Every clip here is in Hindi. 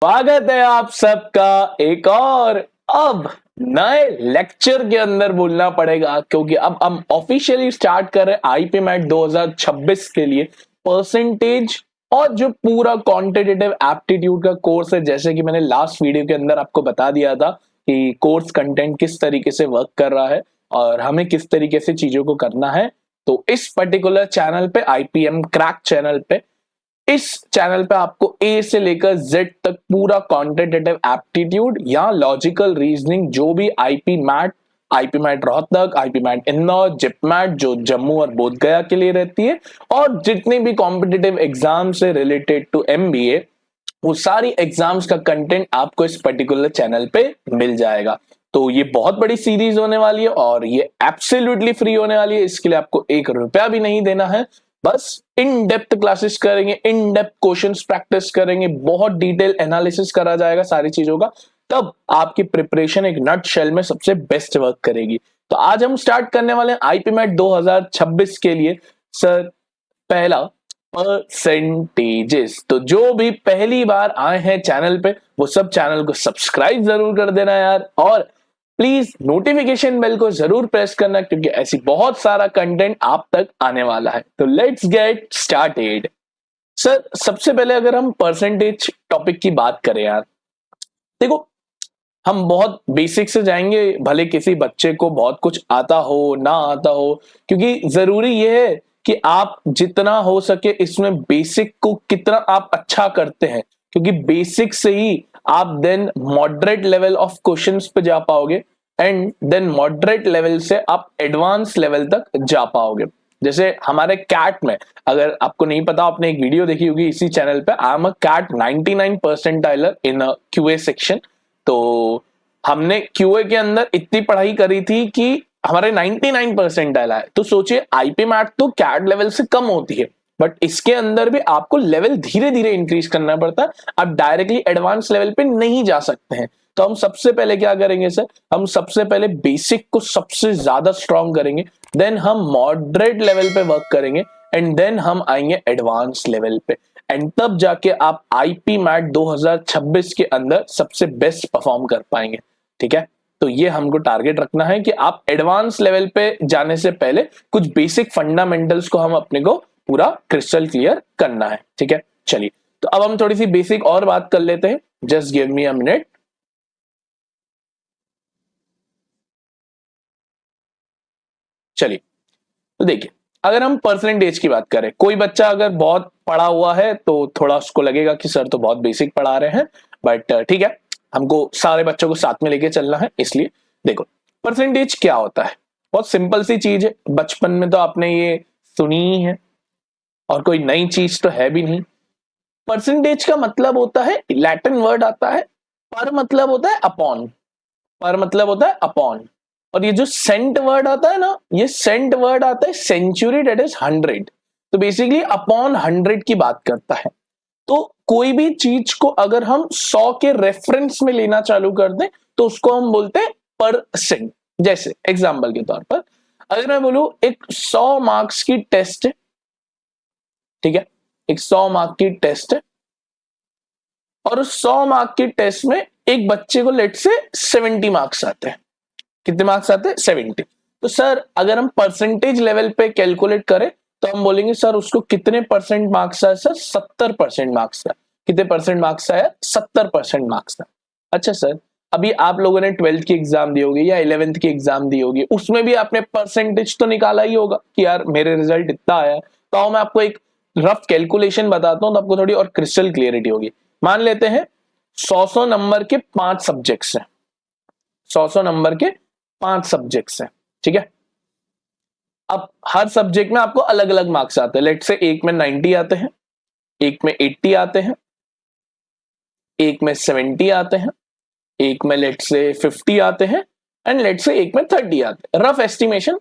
स्वागत है आप सबका एक और अब नए लेक्चर के अंदर बोलना पड़ेगा क्योंकि अब हम ऑफिशियली स्टार्ट कर रहे हैं आईपी मैट 2026 के लिए परसेंटेज और जो पूरा क्वांटिटेटिव एप्टीट्यूड का कोर्स है। जैसे कि मैंने लास्ट वीडियो के अंदर आपको बता दिया था कि कोर्स कंटेंट किस तरीके से वर्क कर रहा है और हमें किस तरीके से चीजों को करना है। तो इस पर्टिकुलर चैनल पे आईपीएम क्रैक चैनल पे इस चैनल पे आपको ए से लेकर जेड तक पूरा क्वांटिटेटिव एप्टीट्यूड या लॉजिकल रीजनिंग जो भी IPMAT Rohtak, IPMAT Indore, JIPMAT जो जम्मू और बोध गया के लिए रहती है और जितने भी कॉम्पिटिटिव एग्जाम से रिलेटेड टू एमबीए वो सारी एग्जाम्स का कंटेंट आपको इस पर्टिकुलर चैनल पे मिल जाएगा। तो ये बहुत बड़ी सीरीज होने वाली है और ये एब्सोल्युटली फ्री होने वाली है। इसके लिए आपको ₹1 भी नहीं देना है। बस इन डेप्थ क्लासेस करेंगे, इन डेप्थ क्वेश्चंस प्रैक्टिस करेंगे, बहुत डिटेल एनालिसिस करा जाएगा सारी चीजों का, तब आपकी प्रिपरेशन एक नट शेल में सबसे बेस्ट वर्क करेगी। तो आज हम स्टार्ट करने वाले हैं आईपी मैट 2026 के लिए। सर पहला परसेंटेजेस। तो जो भी पहली बार आए हैं चैनल पे वो सब चैनल को सब्सक्राइब जरूर कर देना यार, और प्लीज नोटिफिकेशन बेल को जरूर प्रेस करना क्योंकि ऐसी बहुत सारा कंटेंट आप तक आने वाला है। तो लेट्स गेट स्टार्टेड। सर सबसे पहले अगर हम परसेंटेज टॉपिक की बात करें यार, देखो हम बहुत बेसिक से जाएंगे, भले किसी बच्चे को बहुत कुछ आता हो ना आता हो, क्योंकि जरूरी यह है कि आप जितना हो सके इसमें बेसिक को कितना आप अच्छा करते हैं, क्योंकि बेसिक से ही आप then moderate level of questions पे जा पाओगे एंड देन मॉडरेट लेवल से आप एडवांस लेवल तक जा पाओगे। जैसे हमारे कैट में, अगर आपको नहीं पता, आपने एक वीडियो देखी होगी इसी चैनल पे, I am a CAT 99 percentiler in a QA section. तो हमने क्यूए के अंदर इतनी पढ़ाई करी थी कि हमारे 99 परसेंटाइल आए। तो सोचिए आईपी मैट तो कैट लेवल से कम होती है, बट इसके अंदर भी आपको लेवल धीरे धीरे इंक्रीज करना पड़ता है। आप डायरेक्टली एडवांस लेवल पे नहीं जा सकते हैं। तो हम सबसे पहले क्या करेंगे सर, हम सबसे पहले बेसिक को सबसे ज्यादा स्ट्रॉन्ग करेंगे, देन हम मॉडरेट लेवल पे वर्क करेंगे एंड देन हम आएंगे एडवांस लेवल पे, एंड तब जाके आप आईपी मैट 2026 के अंदर सबसे बेस्ट परफॉर्म कर पाएंगे। ठीक है, तो ये हमको टारगेट रखना है कि आप एडवांस लेवल पे जाने से पहले कुछ बेसिक फंडामेंटल्स को हम अपने को पूरा क्रिस्टल क्लियर करना है। ठीक है, चलिए तो अब हम थोड़ी सी बेसिक और बात कर लेते हैं। Just give me a minute. चलिए तो देखिए, अगर हम परसेंटेज की बात करें, कोई बच्चा अगर बहुत पढ़ा हुआ है तो थोड़ा उसको लगेगा कि सर तो बहुत बेसिक पढ़ा रहे हैं, बट ठीक है, हमको सारे बच्चों को साथ में लेके चलना है। इसलिए देखो परसेंटेज क्या होता है, बहुत सिंपल सी चीज है, बचपन में तो आपने ये सुनी ही है और कोई नई चीज तो है भी नहीं। परसेंटेज का मतलब होता है, लैटिन वर्ड आता है, पर मतलब होता है अपॉन, पर मतलब होता है अपॉन, और ये जो सेंट वर्ड आता है ना, ये सेंट वर्ड आता है सेंचुरी, डेट इज 100। तो बेसिकली अपॉन 100 की बात करता है। तो कोई भी चीज को अगर हम 100 के रेफरेंस में लेना चालू कर दें तो उसको हम बोलते हैं परसेंट। जैसे एग्जांपल के तौर पर अगर मैं बोलूं एक 100 मार्क्स की टेस्ट है, ठीक है, एक 100 मार्क की टेस्ट है और उस 100 मार्क की टेस्ट में एक बच्चे को लेट से 70 मार्क्स आते हैं। कितने मार्क्स आते हैं? 70। तो सर अगर हम परसेंटेज लेवल पे कैलकुलेट करें तो हम बोलेंगे सर उसको कितने परसेंट मार्क्स आए? सर 70% मार्क्स आए। कितने परसेंट मार्क्स आए? 70% मार्क्स आए। अच्छा सर, अभी आप लोगों ने 12th की एग्जाम दी होगी या 11th की एग्जाम दी होगी, उसमें भी आपने परसेंटेज तो निकाला ही होगा कि यार मेरे रिजल्ट इतना आया। तो मैं आपको एक रफ कैलकुलेशन बताता हूं तो आपको थोड़ी और क्रिस्टल क्लियरिटी होगी। मान लेते हैं 100 नंबर के 5 सब्जेक्ट्स हैं, 100 नंबर के 5 सब्जेक्ट्स हैं, ठीक है। अब हर सब्जेक्ट में आपको अलग अलग मार्क्स आते हैं। लेट से एक में 90 आते हैं, एक में 80 आते हैं, एक में 70 आते हैं, एक में लेट से 50 आते हैं एंड लेट से एक में 30 आते हैं। Rough estimation.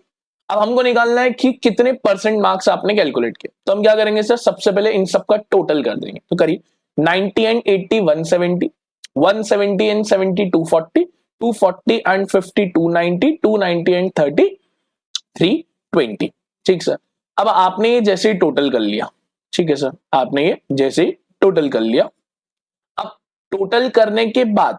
अब हमको निकालना है कि कितने परसेंट मार्क्स आपने कैलकुलेट किए। तो हम क्या करेंगे सर, सबसे पहले इन सबका टोटल कर देंगे। तो करिए 90 एंड 80 170, 170 एंड 70 240, 240 एंड 50 290, 290 एंड 30 320। ठीक सर, अब आपने ये जैसे ही टोटल कर लिया, ठीक है सर, आपने ये जैसे ही टोटल कर लिया, अब टोटल करने के बाद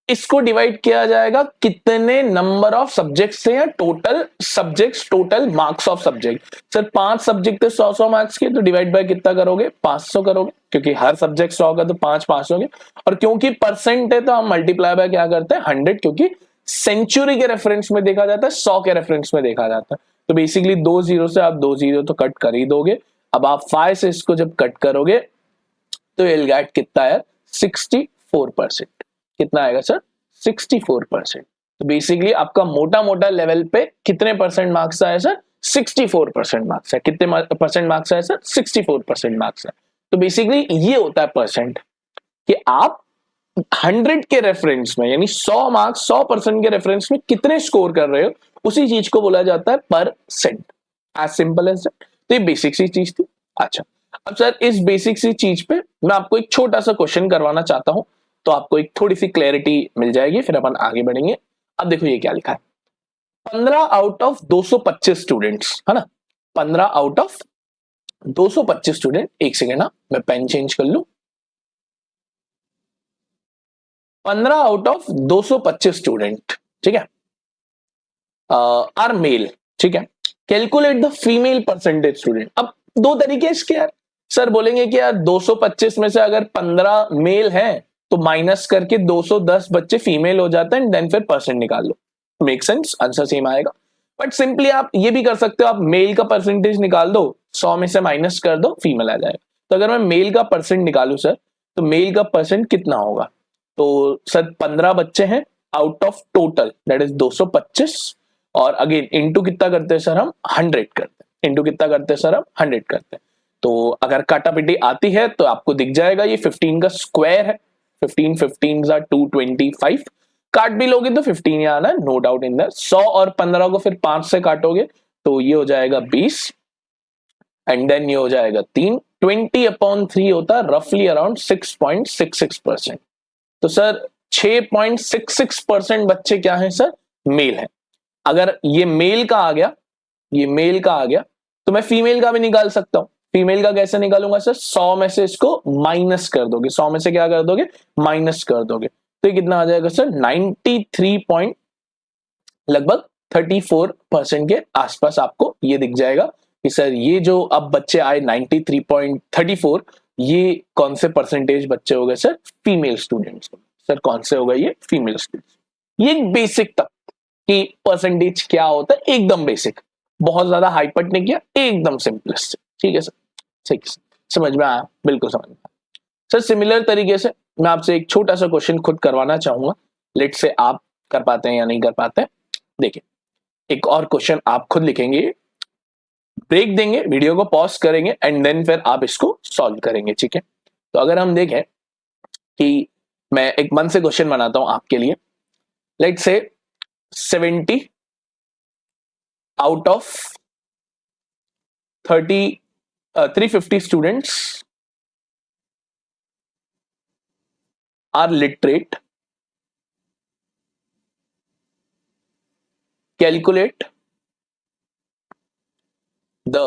इसको डिवाइड किया जाएगा कितने नंबर ऑफ सब्जेक्ट्स से, या total subjects, total marks of subject. Sir 5 subject थे 100 मार्क्स के, तो डिवाइड बाय कितना करोगे, 500 करोगे, क्योंकि हर सब्जेक्ट 100 का तो 5 500 के, और क्योंकि परसेंट है तो हम मल्टीप्लाई बाय क्या करते हैं 100, क्योंकि सेंचुरी के रेफरेंस में देखा जाता है, 100 के रेफरेंस में देखा जाता है। तो बेसिकली 2 जीरो से आप 2 जीरो तो कट कर ही दोगे। अब आप 5 से इसको जब कट करोगे तो you'll get कितना है 64%। कितना आएगा सर 64%। तो बेसिकली आपका मोटा मोटा लेवल पे कितने परसेंट मार्क्स आए सर 64% मार्क्स है। कितने परसेंट मार्क्स आए सर 64% मार्क्स है। तो बेसिकली ये होता है परसेंट, कि आप 100 के रेफरेंस में, यानी 100 मार्क्स 100% के रेफरेंस में कितने स्कोर कर रहे हो, उसी चीज को बोला जाता है percent. As simple as that. तो ये बेसिक सी चीज थी। अच्छा, अब सर इस बेसिक सी चीज पे मैं आपको एक छोटा सा क्वेश्चन करवाना चाहता हूं, तो आपको एक थोड़ी सी क्लैरिटी मिल जाएगी, फिर अपन आगे बढ़ेंगे। अब देखो ये क्या लिखा है, 15 आउट ऑफ 225 स्टूडेंट्स, है ना, 15 आउट ऑफ 225 स्टूडेंट, एक सेकेंड ना मैं पेन चेंज कर लूं, 15 आउट ऑफ 225 स्टूडेंट, ठीक है, आर मेल, ठीक है। Calculate the female percentage student. अब दो तरीके इसके यार, सर बोलेंगे कि यार 225 में से अगर 15 मेल हैं तो माइनस करके 210 बच्चे फीमेल हो जाते हैं, देन फिर परसेंट निकाल लो। मेक सेंस, आंसर सेम आएगा। बट सिंपली आप ये भी कर सकते हो, आप मेल का परसेंटेज निकाल दो, 100 में से माइनस कर दो, फीमेल आ जाएगा। तो अगर मैं मेल का परसेंट निकालू सर, तो मेल का परसेंट कितना होगा, तो सर 15 बच्चे हैं out of total, that is 225, और अगेन इंटू कितना करते हैं सर हम 100 करते हैं, इंटू कितना करते हैं सर हम 100 करते हैं। तो अगर काटापिटी आती है तो आपको दिख जाएगा ये 15 का स्क्वायर है, 15 15 225, काट भी लोगे तो 15 ही आना है, नो डाउट इन दैट। 100 और 15 को फिर 5 से काटोगे तो ये हो जाएगा 20, एंड देन ये हो जाएगा 3, 20/3 होता है रफली अराउंड 6.66%। तो सर 6.66% बच्चे क्या हैं सर, मेल है। अगर ये मेल का आ गया, ये मेल का आ गया, तो मैं फीमेल का भी निकाल सकता हूं। फीमेल का कैसे निकालूंगा सर, 100 में से इसको माइनस कर दोगे, 100 में से क्या कर दोगे, माइनस कर दोगे, तो ये कितना आ जाएगा सर 93 पॉइंट लगभग 34% के आसपास आपको ये दिख जाएगा कि सर ये जो अब बच्चे आए 93.34, ये कौन से परसेंटेज बच्चे हो गए सर, फीमेल स्टूडेंट्स। सर कौन से हो गए ये, फीमेल स्टूडेंट्स। ये बेसिक तक कि परसेंटेज क्या होता है, एकदम बेसिक, बहुत ज्यादा हाइपट नहीं किया, एकदम सिंपलेस्ट। ठीक है सर, ठीक है, समझ में आया, बिल्कुल समझ में आया। सर सिमिलर तरीके से मैं आपसे एक छोटा सा क्वेश्चन खुद करवाना चाहूंगा, लेट से आप कर पाते हैं या नहीं कर पाते हैं। देखिए एक और क्वेश्चन आप खुद लिखेंगे, ब्रेक देंगे, वीडियो को पॉज करेंगे, एंड देन फिर आप इसको सॉल्व करेंगे, ठीक है। तो अगर हम देखें कि मैं एक मन से क्वेश्चन बनाता हूं आपके लिए, लेट से 70 out of 350 students are literate. Calculate the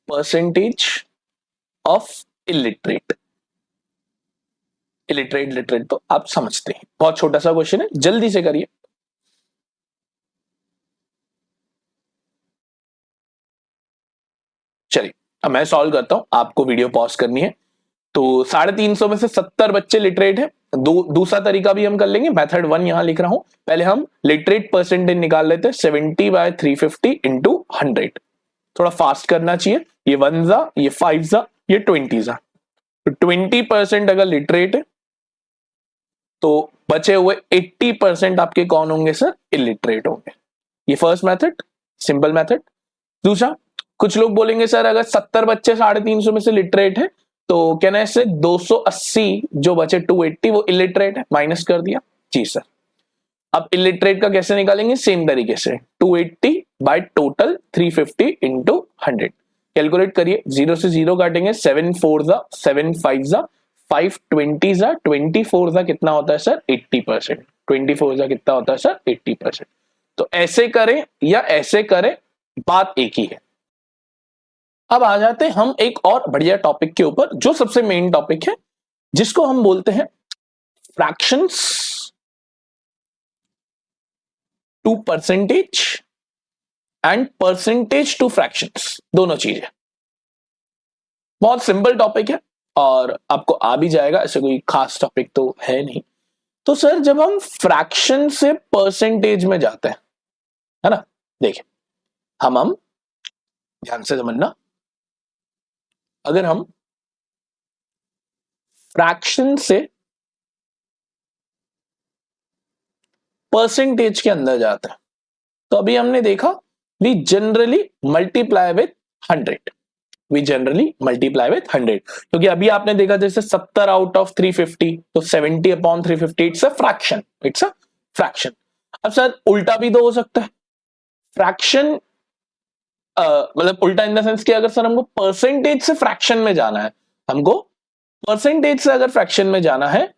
percentage of illiterate. illiterate literate तो आप समझते हैं, बहुत छोटा सा क्वेश्चन है, जल्दी से करिए। चलिए अब मैं सॉल्व करता हूं, आपको वीडियो पॉज करनी है। तो 350 में से 70 बच्चे लिटरेट हैं। दूसरा तरीका भी हम कर लेंगे, मेथड 1 यहां लिख रहा हूं। पहले हम लिटरेट परसेंटेज निकाल लेते हैं, 70/350 इंटू 100। थोड़ा फास्ट करना चाहिए, ये 1 जा, ये 5 जा, ये 20 जा। तो 20% अगर लिटरेट है तो बचे हुए 80% आपके कौन होंगे सर, इलिटरेट होंगे। ये फर्स्ट मेथड, सिंपल मेथड। दूसरा, कुछ लोग बोलेंगे सर अगर 70 बच्चे 350 में से लिटरेट है तो कहना से 280 जो बचे 280 वो इलिटरेट है, माइनस कर दिया। जी सर। अब इलिटरेट का कैसे निकालेंगे, सेम तरीके से 280 बाय टोटल 350 इंटू 100। कैलकुलेट करिए, 0 से 0 काटेंगे, 7 4 जा, 7 5 जा, 5 20 जा, 24 जा कितना होता है सर 80%। 24 जा कितना होता है सर 80%। तो ऐसे करें या ऐसे करें, बात एक ही है। अब आ जाते हैं हम एक और बढ़िया टॉपिक के ऊपर, जो सबसे मेन टॉपिक है जिसको हम बोलते हैं fractions to percentage and percentage to fractions, दोनों चीजें। बहुत सिंपल टॉपिक है और आपको आ भी जाएगा, ऐसे कोई खास टॉपिक तो है नहीं। तो सर जब हम फ्रैक्शन से परसेंटेज में जाते हैं, है ना, देखिए हम ध्यान से समझना, अगर हम फ्रैक्शन से परसेंटेज के अंदर जाते हैं तो अभी हमने देखा we generally multiply with 100, we generally multiply with 100, क्योंकि अभी आपने देखा जैसे 70 आउट ऑफ 350 तो 70 upon 350 it's a fraction, it's a fraction. अब सर उल्टा भी तो हो सकता है, फ्रैक्शन मतलब उल्टा इन द सेंस कि अगर सर हमको परसेंटेज से फ्रैक्शन में जाना है, हमको परसेंटेज से अगर फ्रैक्शन में जाना है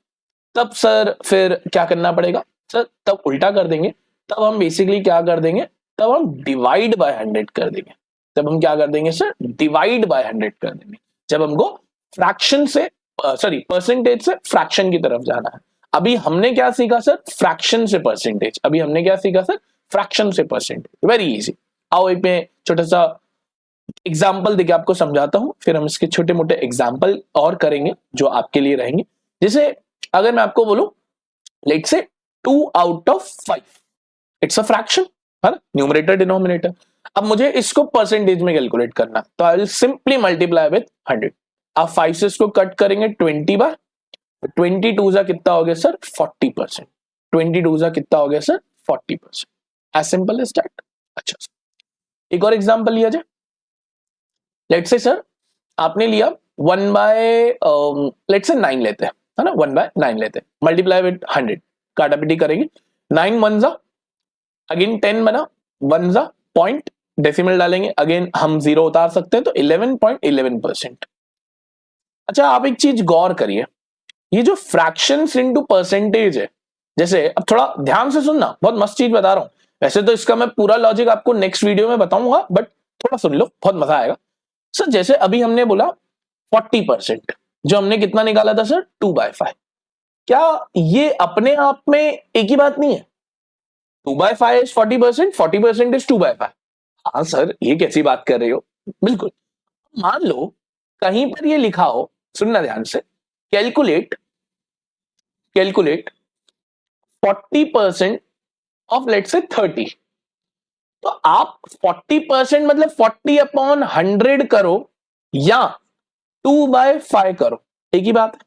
तब सर फिर क्या करना पड़ेगा सर, तब उल्टा कर देंगे, तब हम बेसिकली क्या कर देंगे, तब हम डिवाइड बाय 100 कर देंगे, तब हम क्या कर देंगे सर, डिवाइड बाय 100 कर देंगे, जब हमको फ्रैक्शन से सॉरी परसेंटेज से फ्रैक्शन की तरफ जाना है। अभी हमने क्या सीखा सर, फ्रैक्शन से परसेंटेज, अभी हमने क्या सीखा सर, फ्रैक्शन से परसेंटेज, वेरी इजी। आओ एक में छोटा सा एग्जाम्पल देके आपको समझाता हूं, फिर हम इसके छोटे मोटे एग्जाम्पल और करेंगे जो आपके लिए रहेंगे। जैसे अगर मैं आपको बोलूं let's say 2 out of 5, it's a fraction, है ना, न्यूमरेटर डिनोमिनेटर। अब मुझे इसको परसेंटेज में कैलकुलेट करना, तो I will simply multiply with 100। आप 5 से इसको कट करेंगे 20 बाय 22 जा कितना हो गया सर, 40%। 22 जा कितना हो गया sir, 40%, as simple as that. अच्छा एक और एग्जांपल लिया जाए, लेट्स से सर आपने लिया 1 बाय लेट्स से 9 लेते हैं, है ना, 1 बाय 9 लेते हैं, मल्टीप्लाई विद 100, काटापिटी करेंगे, 9 1 जा अगेन 10 बना, 1 जा पॉइंट डेसिमल डालेंगे, अगेन हम 0 उतार सकते हैं तो 11.11%। अच्छा आप एक चीज गौर करिए, ये जो फ्रैक्शंस इनटू परसेंटेज है, जैसे अब थोड़ा ध्यान से सुनना, बहुत मस्त चीज बता रहा हूं, वैसे तो इसका मैं पूरा लॉजिक आपको नेक्स्ट वीडियो में बताऊंगा, बट थोड़ा सुन लो, बहुत मजा आएगा सर। जैसे अभी हमने बोला 40%, जो हमने कितना निकाला था सर, 2/5, क्या ये अपने आप में एक ही बात नहीं है, 2/5 इज 40%, 40% इज 2/5? हाँ सर ये कैसी बात कर रहे हो, बिल्कुल। मान लो कहीं पर ये लिखा हो, सुनना ध्यान से, calculate calculate 40% of let's say 30, तो आप 40% मतलब 40 अपॉन 100 करो या 2/5 करो, एक ही बात है,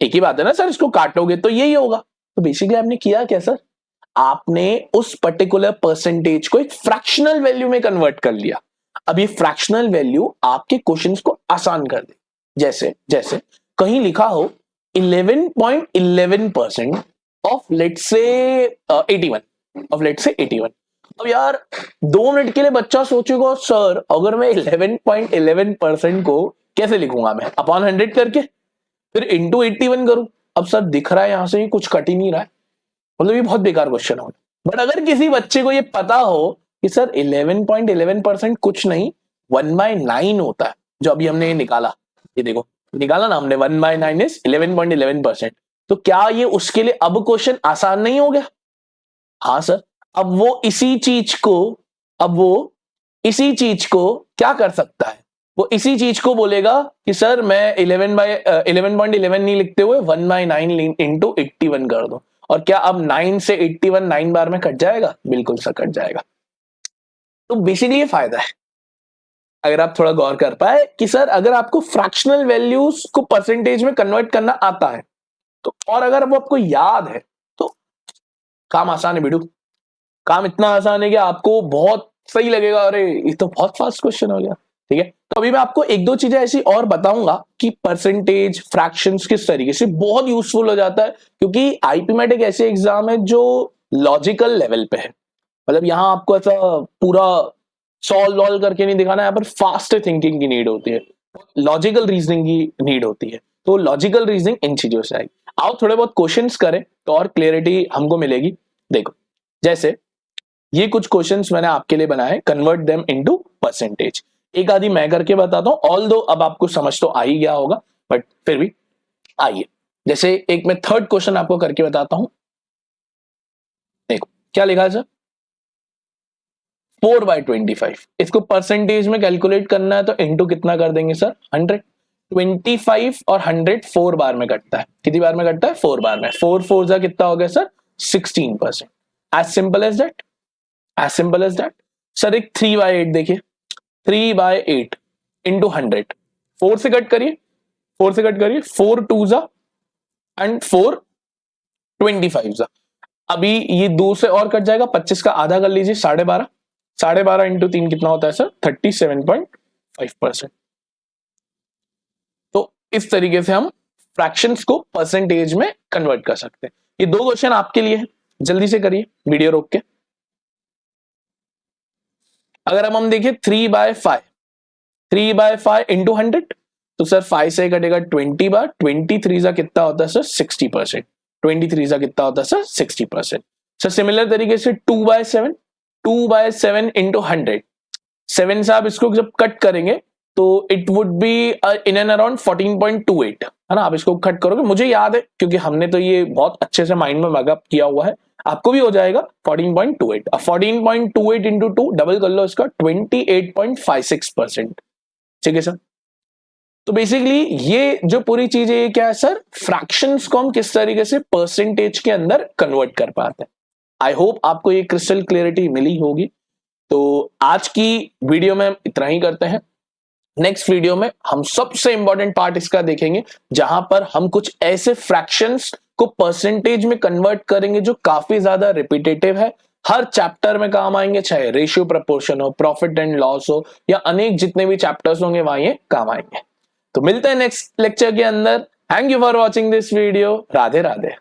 एक ही बात है ना सर, इसको काटोगे तो यही होगा। तो बेसिकली आपने किया क्या सर, आपने उस पर्टिकुलर परसेंटेज को एक फ्रैक्शनल वैल्यू में कन्वर्ट कर लिया। अब ये फ्रैक्शनल वैल्यू आपके क्वेश्चंस को आसान कर दे, जैसे जैसे कहीं लिखा हो 11.11% of let's say 81, of let's say 81। अब यार 2 मिनट के लिए बच्चा सोचेगा सर अगर मैं 11.11% को कैसे लिखूंगा, मैं अपॉन 100 करके फिर इंटू 81 करूं। अब सर दिख रहा है यहां से कुछ कट ही नहीं रहा है, मतलब ये बहुत बेकार क्वेश्चन होगा। बट अगर किसी बच्चे को ये पता हो कि सर 11.11% कुछ नहीं 1/9 होता है, जो अभी हमने ये निकाला, ये देखो निकाला ना हमने, 1/9 इज 11.11%, तो क्या ये उसके लिए अब क्वेश्चन आसान नहीं हो गया? हाँ सर, अब वो इसी चीज को क्या कर सकता है, वो इसी चीज को बोलेगा कि सर मैं 11/11 नहीं लिखते हुए 1/9 इंटू 81 कर दो, और क्या अब 9 से 81 9 बार में कट जाएगा? बिल्कुल सर कट जाएगा। तो बेसिकली ये फायदा है अगर आप थोड़ा गौर कर पाए कि सर अगर आपको फ्रैक्शनल वैल्यूज को परसेंटेज में कन्वर्ट करना आता है तो, और अगर वो आपको याद है तो काम आसान है बेटू, काम इतना आसान है कि आपको बहुत सही लगेगा, अरे ये तो बहुत फास्ट क्वेश्चन हो गया। ठीक है, तो अभी मैं आपको एक दो चीजें ऐसी और बताऊंगा कि परसेंटेज फ्रैक्शंस किस तरीके से बहुत यूजफुल हो जाता है, क्योंकि आईपी मैट एक ऐसे एग्जाम है जो लॉजिकल लेवल पे है, मतलब यहां आपको ऐसा पूरा सॉल्व वॉल्व करके नहीं दिखाना है, यहाँ पर फास्ट थिंकिंग की नीड होती है, लॉजिकल रीजनिंग की नीड होती है, तो लॉजिकल रीजनिंग इन चीजों से आएगी। आओ थोड़े बहुत क्वेश्चंस करें तो और क्लियरिटी हमको मिलेगी। देखो जैसे ये कुछ क्वेश्चंस मैंने आपके लिए बनाए, कन्वर्ट देम इनटू परसेंटेज। एक आदि मैं करके बताता हूं, ऑल्दो अब आपको समझ तो आ ही गया होगा, बट फिर भी आइए, जैसे एक मैं थर्ड क्वेश्चन आपको करके बताता हूं। देखो क्या लिखा है सर, 4/25। इसको परसेंटेज में कैलकुलेट करना है तो इंटू कितना कर देंगे सर, 100। 25 और 100 4 बार में कटता है। कितनी बार में कटता है, 4 बार में। 4 4 जा कितना हो गया sir, 16%। As simple as that, as simple as that. Sir एक 3/8 देखिए, 3/8 इंटू 100। 4 से कट करिए, 4 से कट करिए, 4 2 जा एंड 4 25 जा। अभी ये 2 से और कट जाएगा, 25 का आधा कर लीजिए, 12.5। 12.5 इंटू 3 कितना होता है सर, 37.5%। तो इस तरीके से हम फ्रैक्शंस को परसेंटेज में कन्वर्ट कर सकते हैं। ये 2 क्वेश्चन आपके लिए है, जल्दी से करिए वीडियो रोक के। अगर हम देखिए 3/5, 3/5 इंटू 100, तो सर 5 से कटेगा 20 बार। 23 जा कितना होता है सर, 60%। 23 जा कितना होता है सर, 60%। सर सिमिलर तरीके से 2/7, 2/7 इंटू 100। 7 से आप इसको जब कट करेंगे तो it would be in and around 14.28, है ना। आप इसको कट करोगे, मुझे याद है क्योंकि हमने तो ये बहुत अच्छे से माइंड में मगअप किया हुआ है, आपको भी हो जाएगा 14.28। अब 14.28 इंटू 2 डबल कर लो इसका, 28.56%। ठीक है सर। तो बेसिकली ये जो पूरी चीज है, ये क्या है सर, फ्रैक्शंस को हम किस तरीके से परसेंटेज के अंदर कन्वर्ट कर पाते हैं। आई होप आपको ये क्रिस्टल क्लियरिटी मिली होगी। तो आज की वीडियो में इतना ही करते हैं। नेक्स्ट वीडियो में हम सबसे इंपॉर्टेंट पार्ट इसका देखेंगे, जहां पर हम कुछ ऐसे फ्रैक्शंस को परसेंटेज में कन्वर्ट करेंगे जो काफी ज्यादा रिपीटेटिव है, हर चैप्टर में काम आएंगे, चाहे रेशियो प्रपोर्शन हो, प्रॉफिट एंड लॉस हो, या अनेक जितने भी चैप्टर्स होंगे वहां ये काम आएंगे। तो मिलते हैं नेक्स्ट लेक्चर के अंदर। Thank you for watching this video. Radhe Radhe.